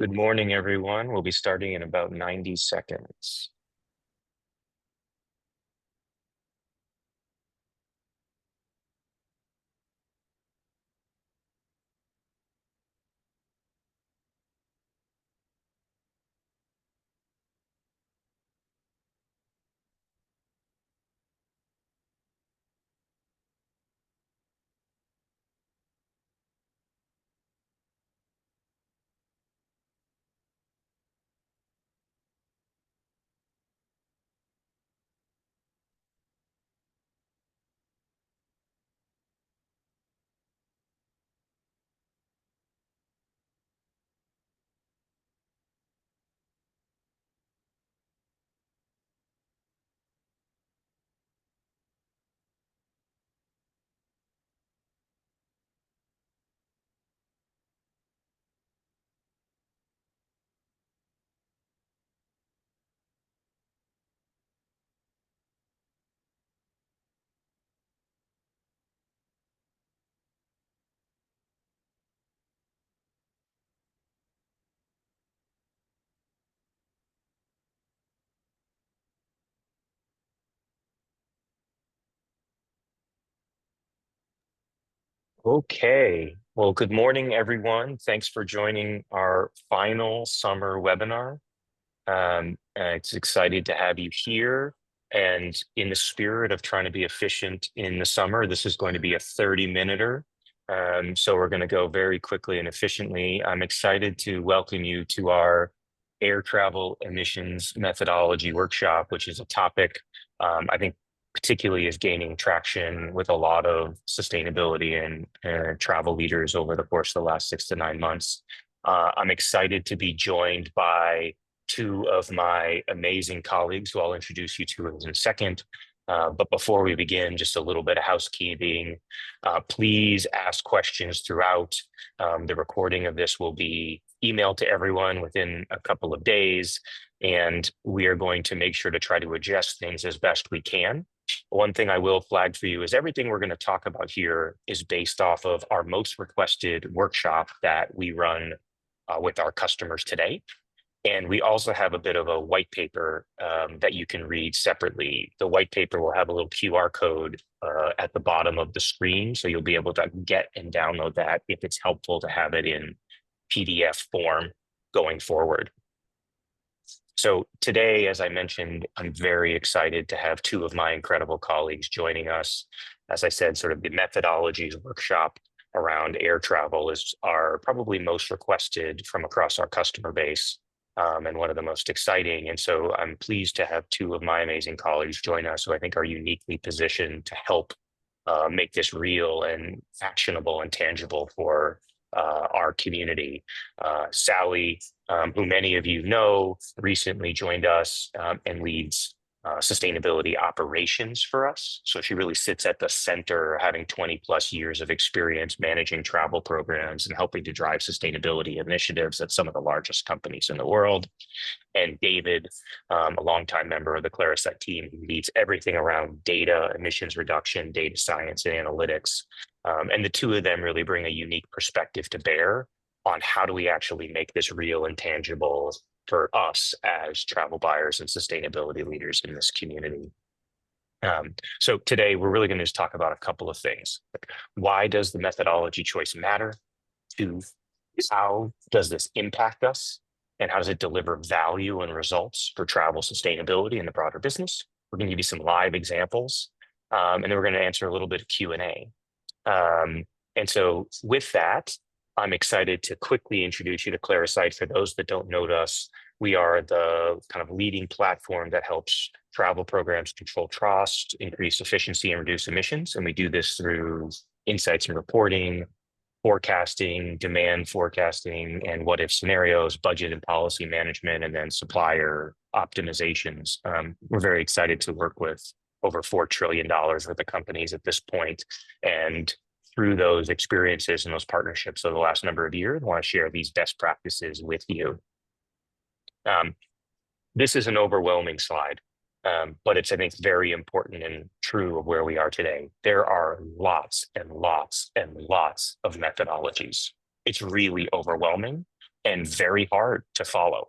Good morning, everyone. We'll be starting in about 90 seconds. Okay. Well, good morning, everyone. Thanks for joining our final summer webinar. It's excited to have you here. And in the spirit of trying to be efficient in the summer, this is going to be a 30-minuter. So we're going to go very quickly and efficiently. I'm excited to welcome you to our air travel emissions methodology workshop, which is a topic I think particularly is gaining traction with a lot of sustainability and travel leaders over the course of the last 6 to 9 months. I'm excited to be joined by two of my amazing colleagues who I'll introduce you to in a second. But before we begin, just a little bit of housekeeping. Please ask questions throughout. The recording of this will be emailed to everyone within a couple of days, and we are going to make sure to try to adjust things as best we can. One thing I will flag for you is everything we're going to talk about here is based off of our most requested workshop that we run with our customers today. And we also have a bit of a white paper that you can read separately. The white paper will have a little QR code at the bottom of the screen, so you'll be able to get and download that if it's helpful to have it in PDF form going forward. So today, as I mentioned, I'm very excited to have two of my incredible colleagues joining us. As I said, sort of the methodologies workshop around air travel is probably most requested from across our customer base, and one of the most exciting. And so I'm pleased to have two of my amazing colleagues join us who I think are uniquely positioned to help make this real and actionable and tangible for our community. Sally, who many of you know, recently joined us and leads sustainability operations for us. So she really sits at the center, having 20 plus years of experience managing travel programs and helping to drive sustainability initiatives at some of the largest companies in the world. And David, a longtime member of the Clarisset team, who leads everything around data, emissions reduction, data science, and analytics. And the two of them really bring a unique perspective to bear on how do we actually make this real and tangible for us as travel buyers and sustainability leaders in this community. So today we're really going to just talk about a couple of things. Why does the methodology choice matter? Two, how does this impact us? And how does it deliver value and results for travel sustainability in the broader business? We're going to give you some live examples, and then we're going to answer a little bit of Q&A. And so with that, I'm excited to quickly introduce you to Clarisite. For those that don't know us, we are the kind of leading platform that helps travel programs control cost, increase efficiency, and reduce emissions. And we do this through insights and reporting, forecasting, demand forecasting, and what if scenarios, budget and policy management, and then supplier optimizations. We're very excited to work with over $4 trillion worth of companies at this point. And through those experiences and those partnerships over the last number of years, I want to share these best practices with you. This is an overwhelming slide, but it's, I think, very important and true of where we are today. There are lots and lots and lots of methodologies. It's really overwhelming. and very hard to follow.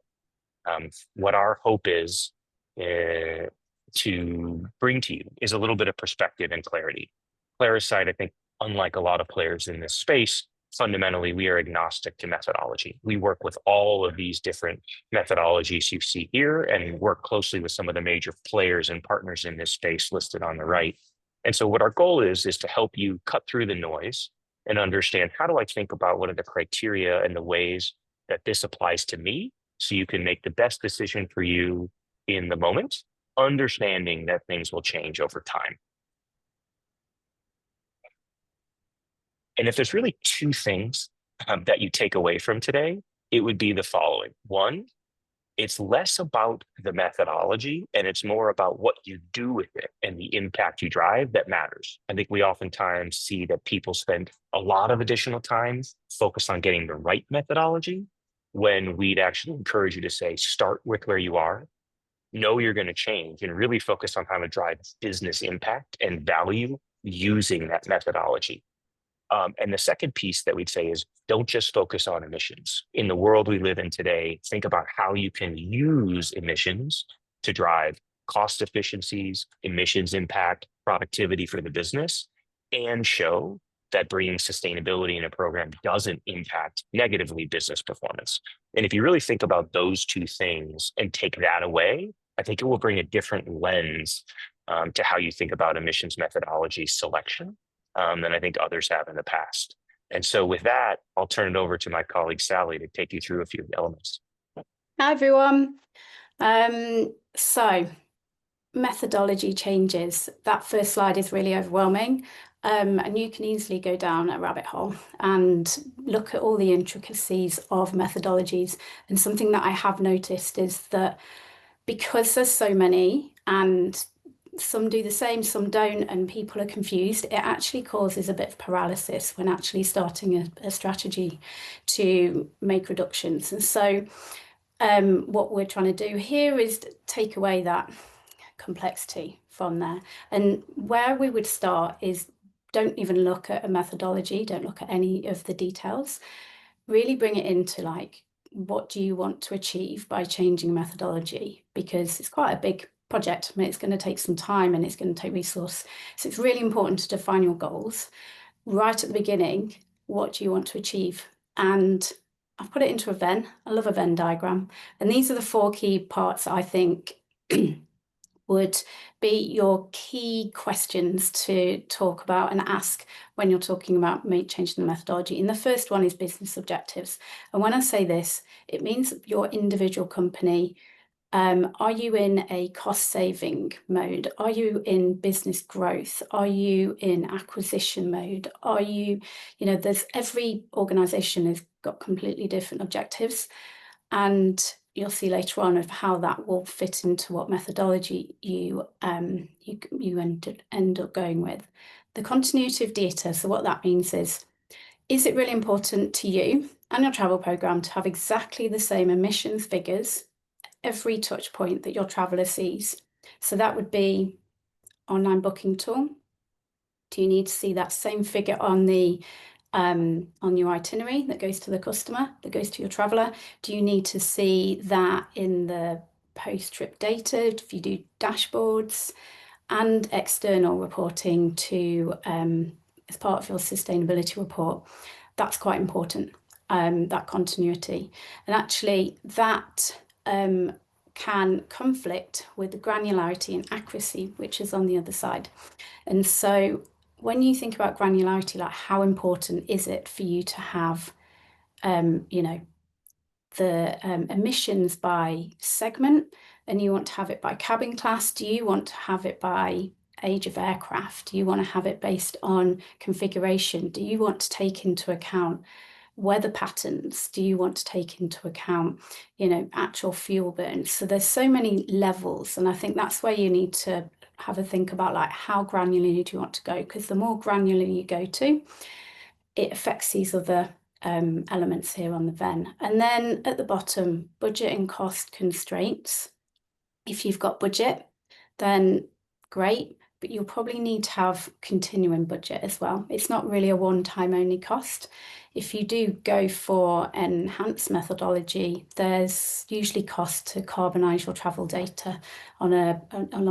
What our hope is to bring to you is a little bit of perspective and clarity. Clariside, I think, unlike a lot of players in this space, fundamentally, we are agnostic to methodology. We work with all of these different methodologies you see here and work closely with some of the major players and partners in this space listed on the right. And so what our goal is to help you cut through the noise and understand, how do I think about what are the criteria and the ways that this applies to me, so you can make the best decision for you in the moment, understanding that things will change over time. And if there's really two things that you take away from today, it would be the following. One, it's less about the methodology and it's more about what you do with it and the impact you drive that matters. I think we oftentimes see that people spend a lot of additional time focused on getting the right methodology, when we'd actually encourage you to say, start with where you are, know you're going to change, and really focus on how to drive business impact and value using that methodology. And the second piece that we'd say is, don't just focus on emissions. In the world we live in today, think about how you can use emissions to drive cost efficiencies, emissions impact, productivity for the business, and show that bringing sustainability in a program doesn't impact negatively business performance. And if you really think about those two things and take that away, I think it will bring a different lens to how you think about emissions methodology selection than I think others have in the past. And so with that, I'll turn it over to my colleague, Sally, to take you through a few elements. Hi, everyone. So methodology changes. That first slide is really overwhelming. And you can easily go down a rabbit hole and look at all the intricacies of methodologies. And something that I have noticed is that because there's so many and some do the same, some don't, and people are confused, it actually causes a bit of paralysis when actually starting a strategy to make reductions. And so what we're trying to do here is take away that complexity from there. And where we would start is, don't even look at a methodology, don't look at any of the details, really bring it into like, what do you want to achieve by changing methodology? Because it's quite a big project. I mean, it's going to take some time and it's going to take resource. So it's really important to define your goals right at the beginning. What do you want to achieve? And I've put it into a Venn. I love a Venn diagram. And these are the 4 key parts I think would be your key questions to talk about and ask when you're talking about changing the methodology. And the first one is business objectives. And when I say this, it means your individual company. Are you in a cost saving mode? Are you in business growth? Are you in acquisition mode? Are you, there's every organization has got completely different objectives, and you'll see later on of how that will fit into what methodology you end up going with. The continuity of data. So what that means is it really important to you and your travel program to have exactly the same emissions figures every touch point that your traveller sees? So that would be online booking tool. Do you need to see that same figure on the on your itinerary that goes to the customer, that goes to your traveller? Do you need to see that in the post-trip data if you do dashboards, and external reporting to as part of your sustainability report? That's quite important, that continuity. And actually that can conflict with the granularity and accuracy, which is on the other side. And so when you think about granularity, like how important is it for you to have, the emissions by segment, and you want to have it by cabin class? Do you want to have it by age of aircraft? Do you want to have it based on configuration? Do you want to take into account weather patterns? Do you want to take into account, actual fuel burns? So there's so many levels, and I think that's where you need to have a think about, like, how granular do you want to go? Because the more granular you go to, it affects these other elements here on the Venn. And then at the bottom, budget and cost constraints. If you've got budget, then great. but you'll probably need to have continuing budget as well. It's not really a one-time only cost. If you do go for enhanced methodology, there's usually cost to carbonise your travel data on a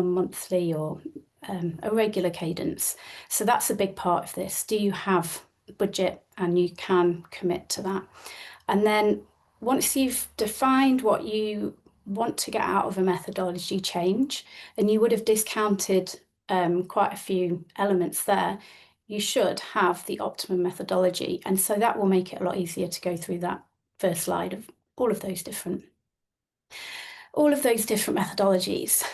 monthly or a regular cadence. So that's a big part of this. Do you have budget and you can commit to that? And then once you've defined what you want to get out of a methodology change, and you would have discounted quite a few elements there, you should have the optimum methodology. And so that will make it a lot easier to go through that first slide of all of those different methodologies.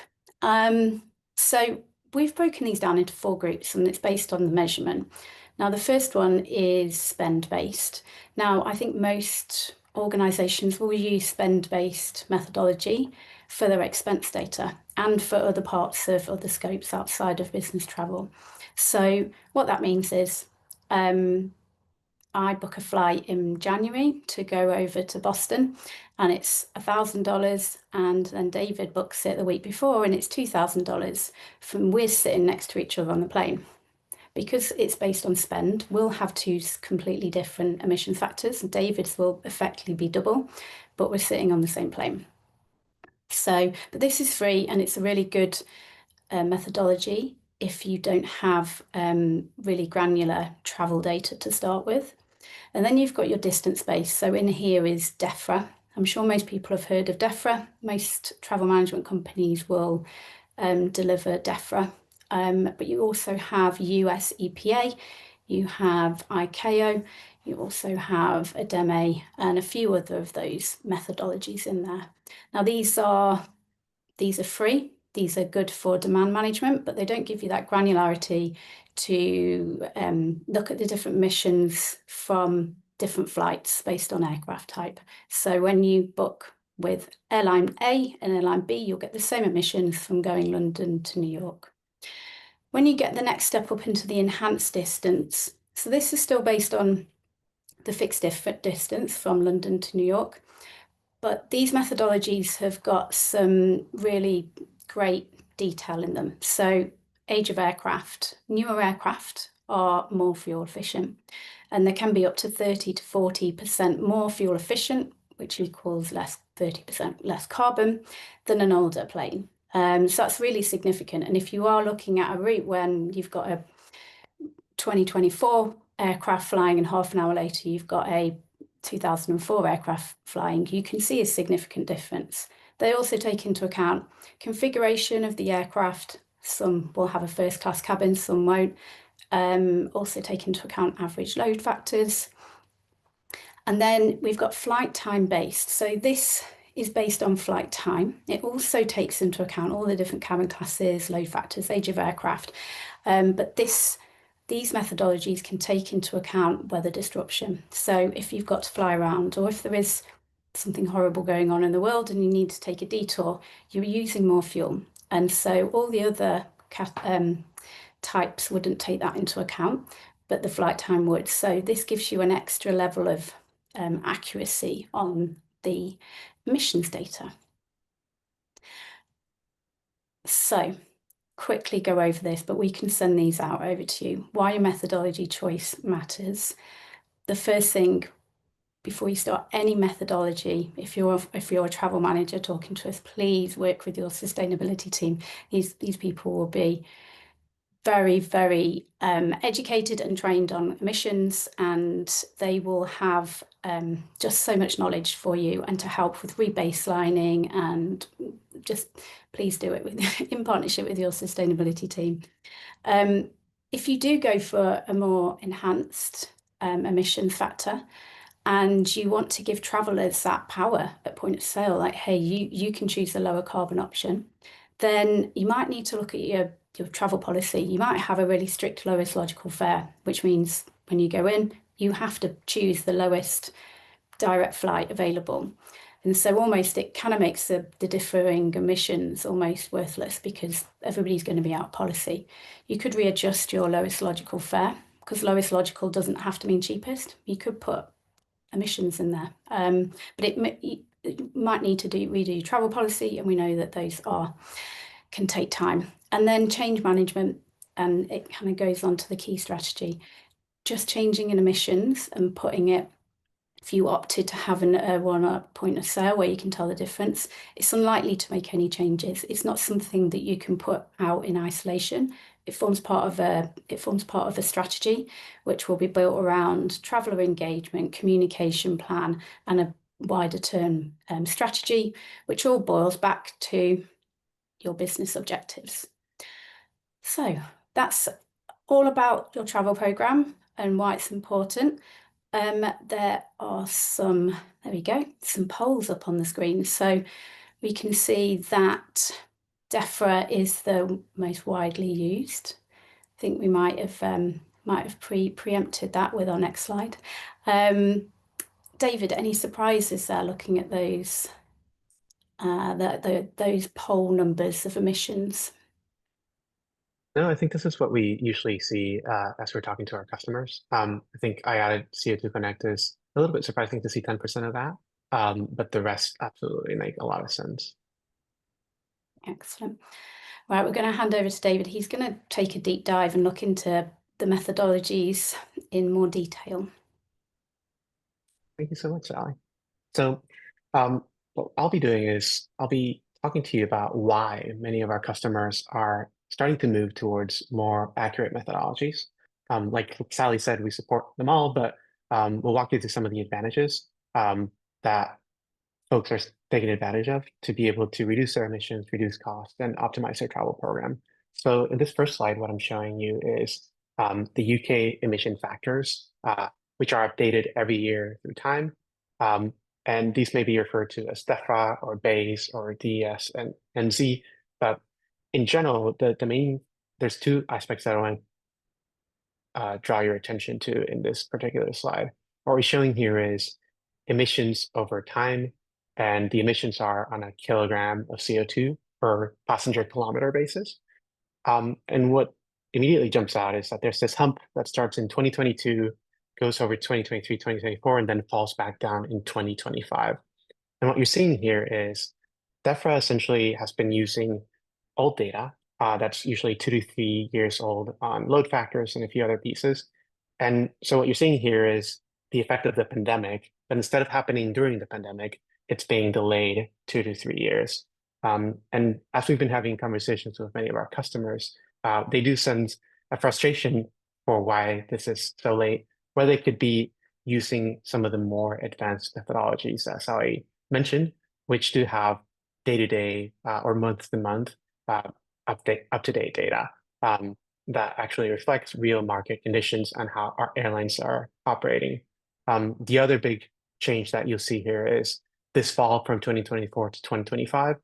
So we've broken these down into 4 groups, and it's based on the measurement. Now, the first one is spend-based. Now, I think most organisations will use spend-based methodology for their expense data and for other parts of other scopes outside of business travel. So what that means is I book a flight in January to go over to Boston, and it's $1,000, and then David books it the week before and it's $2,000 from we're sitting next to each other on the plane. Because it's based on spend, we'll have 2 completely different emission factors. David's will effectively be double, but we're sitting on the same plane. So, but this is free, and it's a really good methodology if you don't have really granular travel data to start with. And then you've got your distance base. So in here is DEFRA. I'm sure most people have heard of DEFRA. Most travel management companies will deliver DEFRA. But you also have US EPA, you have ICAO, you also have ADEME, and a few other of those methodologies in there. Now these are free. These are good for demand management, but they don't give you that granularity to look at the different missions from different flights based on aircraft type. So when you book with airline A and airline B, you'll get the same emissions from going London to New York. When you get the next step up into the enhanced distance, so this is still based on the fixed distance from London to New York, but these methodologies have got some really great detail in them. So age of aircraft, newer aircraft are more fuel efficient, and they can be up to 30 to 40% more fuel efficient, which equals 30% less carbon than an older plane. So that's really significant. And if you are looking at a route when you've got a 2024 aircraft flying and half an hour later you've got a 2004 aircraft flying, you can see a significant difference. They also take into account configuration of the aircraft. Some will have a first class cabin, some won't. Also take into account average load factors. And then we've got flight time based. So this is based on flight time. It also takes into account all the different cabin classes, load factors, age of aircraft. But these methodologies can take into account weather disruption. So if you've got to fly around, or if there is something horrible going on in the world and you need to take a detour, you're using more fuel. And so all the other types wouldn't take that into account, but the flight time would. So this gives you an extra level of accuracy on the emissions data. So quickly go over this, but we can send these out over to you. Why your methodology choice matters. The first thing, before you start any methodology, if you're a travel manager talking to us, please work with your sustainability team. These people will be very, very educated and trained on emissions, and they will have just so much knowledge for you and to help with rebaselining, and just please do it in partnership with your sustainability team. If you do go for a more enhanced emission factor, and you want to give travellers that power at point of sale, like, hey, you can choose the lower carbon option, then you might need to look at your travel policy. You might have a really strict lowest logical fare, which means when you go in, you have to choose the lowest direct flight available. And so almost it kind of makes the differing emissions almost worthless, because everybody's going to be out of policy. You could readjust your lowest logical fare, because lowest logical doesn't have to mean cheapest. You could put emissions in there, but it might need to redo travel policy, and we know that those can take time. And then change management. and it kind of goes on to the key strategy. Just changing in emissions and putting it, if you opted to have a one point of sale where you can tell the difference, it's unlikely to make any changes. It's not something that you can put out in isolation. It forms part of a strategy, which will be built around traveller engagement, communication plan, and a wider term strategy, which all boils back to your business objectives. So that's all about your travel program and why it's important. There are some polls up on the screen. So we can see that DEFRA is the most widely used. I think we might have preempted that with our next slide. David, any surprises there looking at those those poll numbers of emissions? No, I think this is what we usually see as we're talking to our customers. I think I added CO2 Connect is a little bit surprising to see 10% of that, but the rest absolutely make a lot of sense. Excellent. Right, we're going to hand over to David. He's going to take a deep dive and look into the methodologies in more detail. Thank you so much, Sally. So what I'll be doing is I'll be talking to you about why many of our customers are starting to move towards more accurate methodologies. Like Sally said, we support them all, but we'll walk you through some of the advantages that folks are taking advantage of to be able to reduce their emissions, reduce costs, and optimize their travel program. So in this first slide, what I'm showing you is the UK emission factors, which are updated every year through time. And these may be referred to as DEFRA or BASE or DES and NZ. But in general, there's two aspects that I want to draw your attention to in this particular slide. What we're showing here is emissions over time, and the emissions are on a kilogram of CO2 per passenger kilometer basis. And what immediately jumps out is that there's this hump that starts in 2022, goes over 2023, 2024, and then falls back down in 2025. And what you're seeing here is DEFRA essentially has been using old data that's usually 2 to 3 years old on load factors and a few other pieces. And so what you're seeing here is the effect of the pandemic, but instead of happening during the pandemic, it's being delayed 2 to 3 years. And as we've been having conversations with many of our customers, they do sense a frustration for why this is so late, where they could be using some of the more advanced methodologies, as I mentioned, which do have day-to-day or month-to-month up-to-date data that actually reflects real market conditions and how our airlines are operating. The other big change that you'll see here is this fall from 2024 to 2025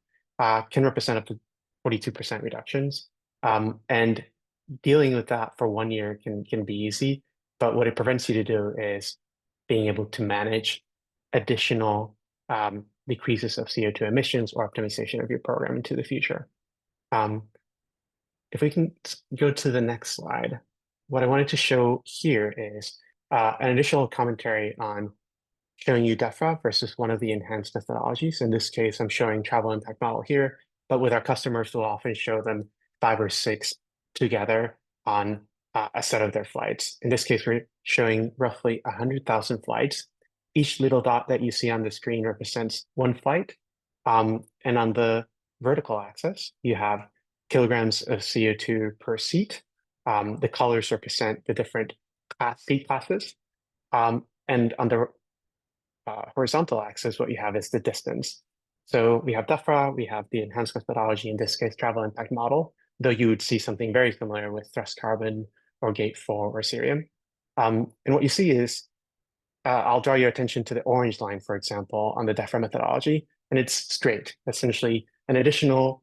can represent up to 42% reductions. And dealing with that for 1 year can be easy, but what it prevents you to do is being able to manage additional decreases of CO2 emissions or optimization of your program into the future. If we can go to the next slide, what I wanted to show here is an additional commentary on showing you DEFRA versus one of the enhanced methodologies. In this case, I'm showing travel impact model here, but with our customers, we'll often show them 5 or 6 together on a set of their flights. In this case, we're showing roughly 100,000 flights. Each little dot that you see on the screen represents one flight. And on the vertical axis, you have kilograms of CO2 per seat. The colors represent the different seat classes. And on the horizontal axis, what you have is the distance. So we have DEFRA, we have the enhanced methodology, in this case, travel impact model, though you would see something very similar with thrust carbon or gate 4 or Cerium. And what you see is, I'll draw your attention to the orange line, for example, on the DEFRA methodology, and it's straight. Essentially, an additional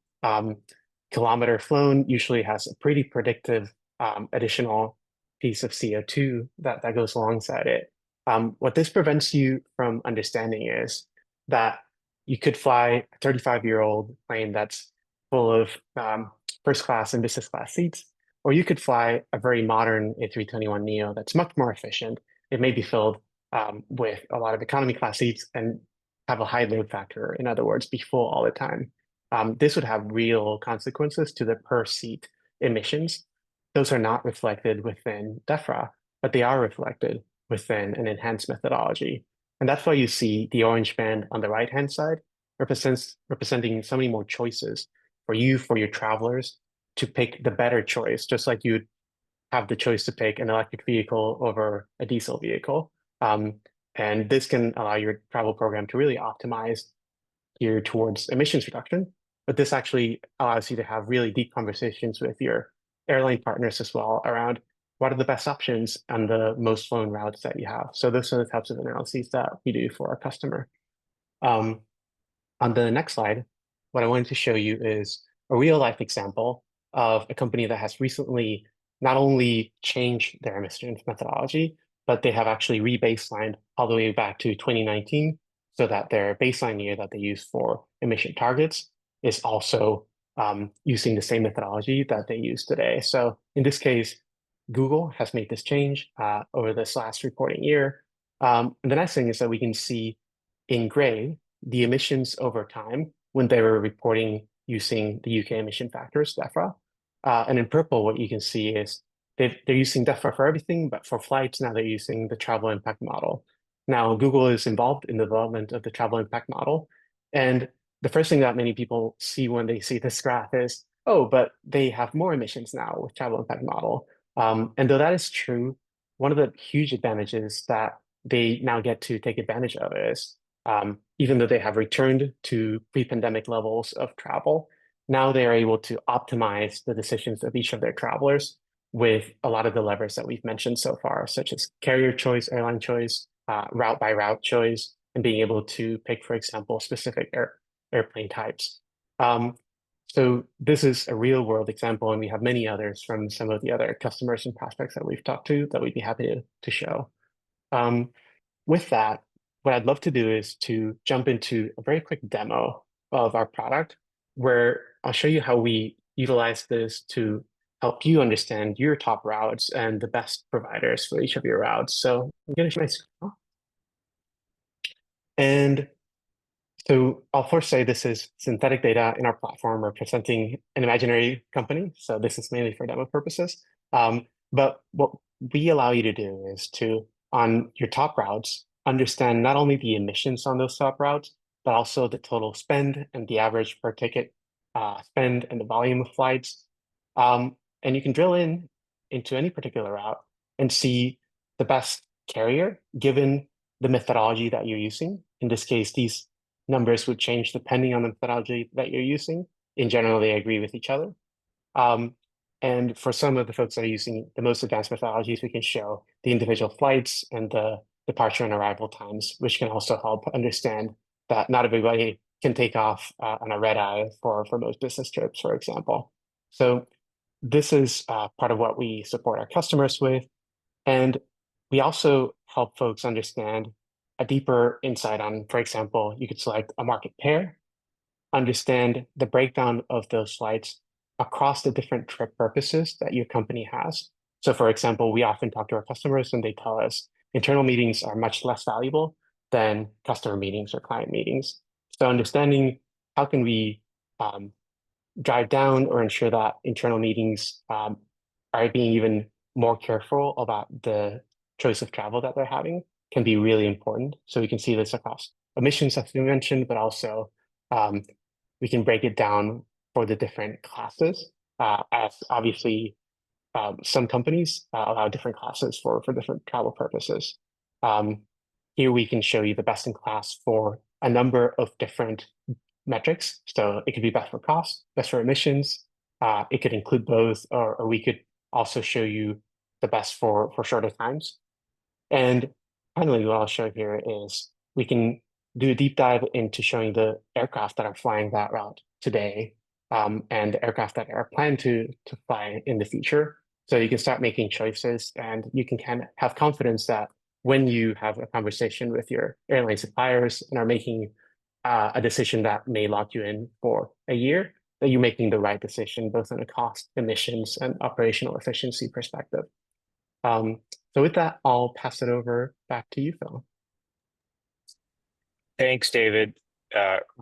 kilometer flown usually has a pretty predictive additional piece of CO2 that goes alongside it. What this prevents you from understanding is that you could fly a 35-year-old plane that's full of first class and business class seats, or you could fly a very modern A321neo that's much more efficient. It may be filled with a lot of economy class seats and have a high load factor, in other words, be full all the time. This would have real consequences to the per seat emissions. those are not reflected within DEFRA, but they are reflected within an enhanced methodology. And that's why you see the orange band on the right-hand side representing so many more choices for you, for your travelers, to pick the better choice, just like you'd have the choice to pick an electric vehicle over a diesel vehicle. Um, and this can allow your travel program to really optimize geared towards emissions reduction. But this actually allows you to have really deep conversations with your airline partners as well around what are the best options and the most flown routes that you have. So those are the types of analyses that we do for our customer. Um, on the next slide, what I wanted to show you is a real life example of a company that has recently not only changed their emissions methodology, but they have actually re-baselined all the way back to 2019 so that their baseline year that they use for emission targets is also using the same methodology that they use today. So in this case, Google has made this change over this last reporting year. And the nice thing is that we can see in gray the emissions over time when they were reporting using the UK emission factors, DEFRA. And in purple, what you can see is they're using DEFRA for everything, but for flights, now they're using the travel impact model. Now, Google is involved in the development of the travel impact model. And the first thing that many people see when they see this graph is, oh, but they have more emissions now with travel impact model. And though that is true, one of the huge advantages that they now get to take advantage of is even though they have returned to pre-pandemic levels of travel, now they are able to optimize the decisions of each of their travelers with a lot of the levers that we've mentioned so far, such as carrier choice, airline choice, route by route choice, and being able to pick, for example, specific airplane types. So this is a real world example, and we have many others from some of the other customers and prospects that we've talked to that we'd be happy to show. With that, what I'd love to do is to jump into a very quick demo of our product where I'll show you how we utilize this to help you understand your top routes and the best providers for each of your routes. So I'm going to share my screen. And so I'll first say this is synthetic data in our platform representing an imaginary company. So this is mainly for demo purposes. But what we allow you to do is to, on your top routes, understand not only the emissions on those top routes, but also the total spend and the average per ticket spend and the volume of flights. And you can drill into any particular route and see the best carrier given the methodology that you're using. In this case, these numbers would change depending on the methodology that you're using. In general, they agree with each other. And for some of the folks that are using the most advanced methodologies, we can show the individual flights and the departure and arrival times, which can also help understand that not everybody can take off on a red eye for most business trips, for example. So this is part of what we support our customers with. And we also help folks understand a deeper insight on, for example, you could select a market pair, understand the breakdown of those flights across the different trip purposes that your company has. So for example, we often talk to our customers and they tell us internal meetings are much less valuable than customer meetings or client meetings. So understanding how can we drive down or ensure that internal meetings are being even more careful about the choice of travel that they're having can be really important. So we can see this across emissions, as we mentioned, but also we can break it down for the different classes, as obviously some companies allow different classes for different travel purposes. Here we can show you the best in class for a number of different metrics. So it could be best for cost, best for emissions. It could include both, or we could also show you the best for shorter times. And finally, what I'll show here is we can do a deep dive into showing the aircraft that are flying that route today and the aircraft that are planned to fly in the future. So you can start making choices and you can kind of have confidence that when you have a conversation with your airline suppliers and are making a decision that may lock you in for a year, that you're making the right decision, both on a cost, emissions, and operational efficiency perspective. So with that, I'll pass it over back to you, Phil. Thanks, David.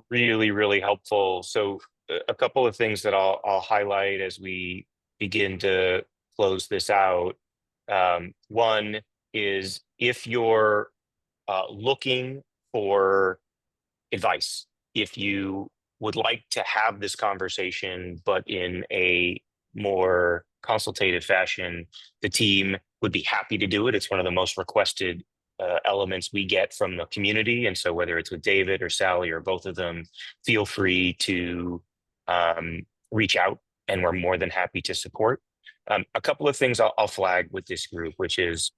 Really, really helpful. So a couple of things that I'll highlight as we begin to close this out. One is if you're looking for advice, if you would like to have this conversation, but in a more consultative fashion, the team would be happy to do it. It's one of the most requested elements we get from the community. And so whether it's with David or Sally or both of them, feel free to reach out, and we're more than happy to support. A couple of things I'll flag with this group, which is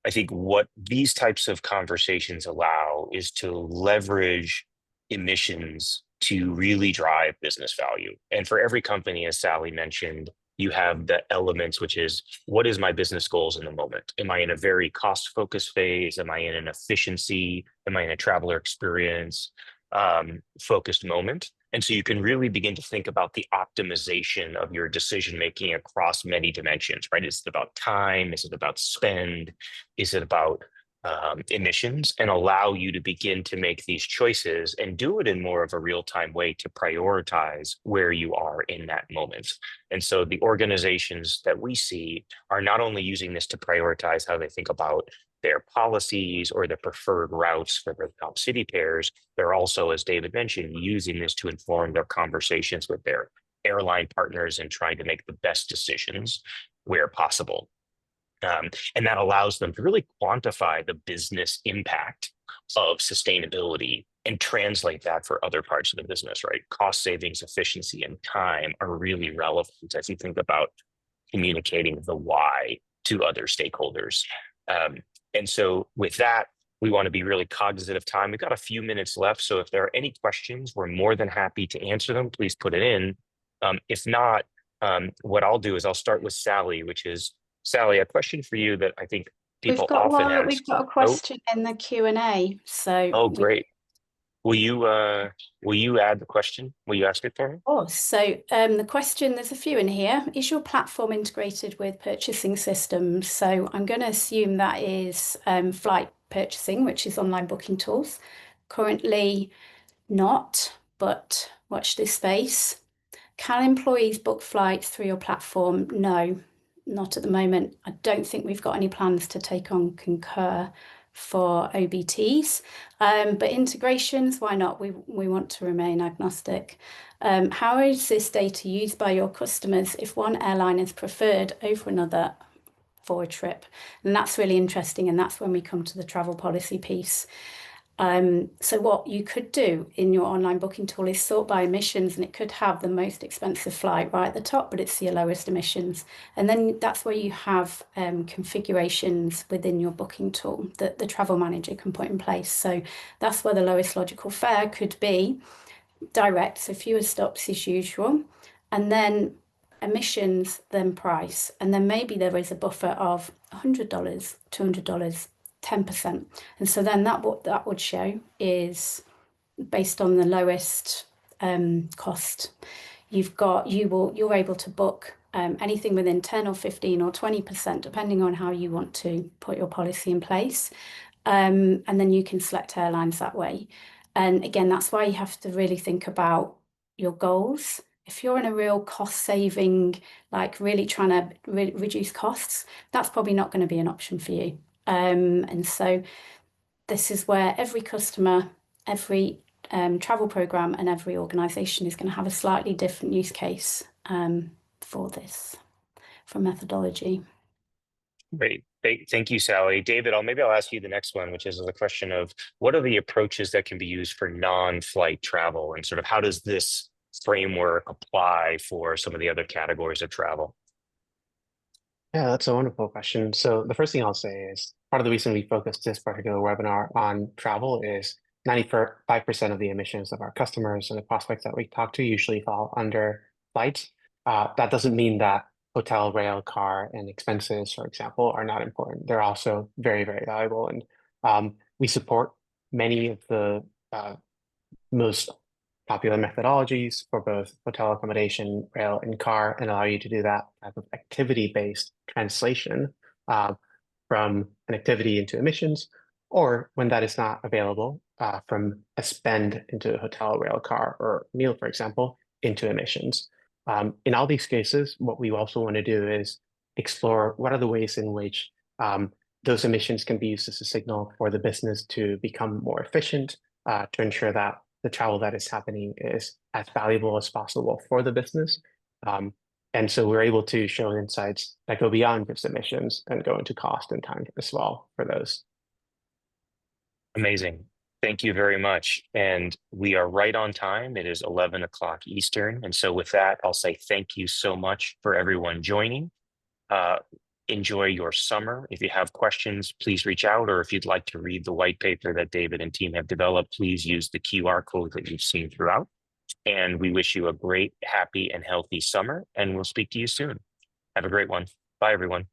I think what these types of conversations allow is to leverage emissions to really drive business value. And for every company, as Sally mentioned, you have the elements, which is what is my business goals in the moment? Am I in a very cost-focused phase? Am I in an efficiency? Am I in a traveler experience focused moment? And so you can really begin to think about the optimization of your decision making across many dimensions, right? Is it about time? Is it about spend? Is it about emissions? And allow you to begin to make these choices and do it in more of a real-time way to prioritize where you are in that moment. And so the organizations that we see are not only using this to prioritize how they think about their policies or the preferred routes for their top city pairs, they're also, as David mentioned, using this to inform their conversations with their airline partners and trying to make the best decisions where possible. And that allows them to really quantify the business impact of sustainability and translate that for other parts of the business, right? Cost savings, efficiency, and time are really relevant as you think about communicating the why to other stakeholders. And so with that, we want to be really cognizant of time. We've got a few minutes left. So if there are any questions, we're more than happy to answer them. Please put it in. If not, what I'll do is I'll start with Sally, which is, Sally, a question for you that I think people often ask. We've got a question in the Q&A. So oh, great. Will you add the question? Will you ask it for me? Oh, so the question, there's a few in here. Is your platform integrated with purchasing systems? So I'm going to assume that is flight purchasing, which is online booking tools. Currently not, but watch this space. Can employees book flights through your platform? No, not at the moment. I don't think we've got any plans to take on Concur for OBTs, but integrations, why not? We want to remain agnostic. How is this data used by your customers if one airline is preferred over another for a trip? And that's really interesting, and that's when we come to the travel policy piece. So what you could do in your online booking tool is sort by emissions, and it could have the most expensive flight right at the top, but it's your lowest emissions. And then that's where you have configurations within your booking tool that the travel manager can put in place. So that's where the lowest logical fare could be direct, so fewer stops as usual, and then emissions, then price. And then maybe there is a buffer of $100, $200, 10%. And so then what that would show is based on the lowest cost. You're able to book anything within 10 or 15 or 20%, depending on how you want to put your policy in place. And then you can select airlines that way. And again, that's why you have to really think about your goals. If you're in a real cost saving, like really trying to reduce costs, that's probably not going to be an option for you. And so this is where every customer, every travel program and every organization is going to have a slightly different use case for methodology. Great. Thank you, Sally. David, maybe I'll ask you the next one, which is the question of what are the approaches that can be used for non-flight travel, and sort of how does this framework apply for some of the other categories of travel? Yeah, that's a wonderful question. So the first thing I'll say is part of the reason we focused this particular webinar on travel is 95% of the emissions of our customers and the prospects that we talk to usually fall under flights. That doesn't mean that hotel, rail, car, and expenses, for example, are not important. They're also very, very valuable. And we support many of the most popular methodologies for both hotel accommodation, rail, and car, and allow you to do that type of activity-based translation from an activity into emissions, or when that is not available, from a spend into a hotel, rail, car, or meal, for example, into emissions. In all these cases, what we also want to do is explore what are the ways in which those emissions can be used as a signal for the business to become more efficient, to ensure that the travel that is happening is as valuable as possible for the business. And so we're able to show insights that go beyond just emissions and go into cost and time as well for those. Amazing. Thank you very much. And we are right on time. It is 11 o'clock Eastern. And so with that, I'll say thank you so much for everyone joining. Enjoy your summer. If you have questions, please reach out. Or if you'd like to read the white paper that David and team have developed, please use the QR code that you've seen throughout. And we wish you a great, happy, and healthy summer. And we'll speak to you soon. Have a great one. Bye, everyone.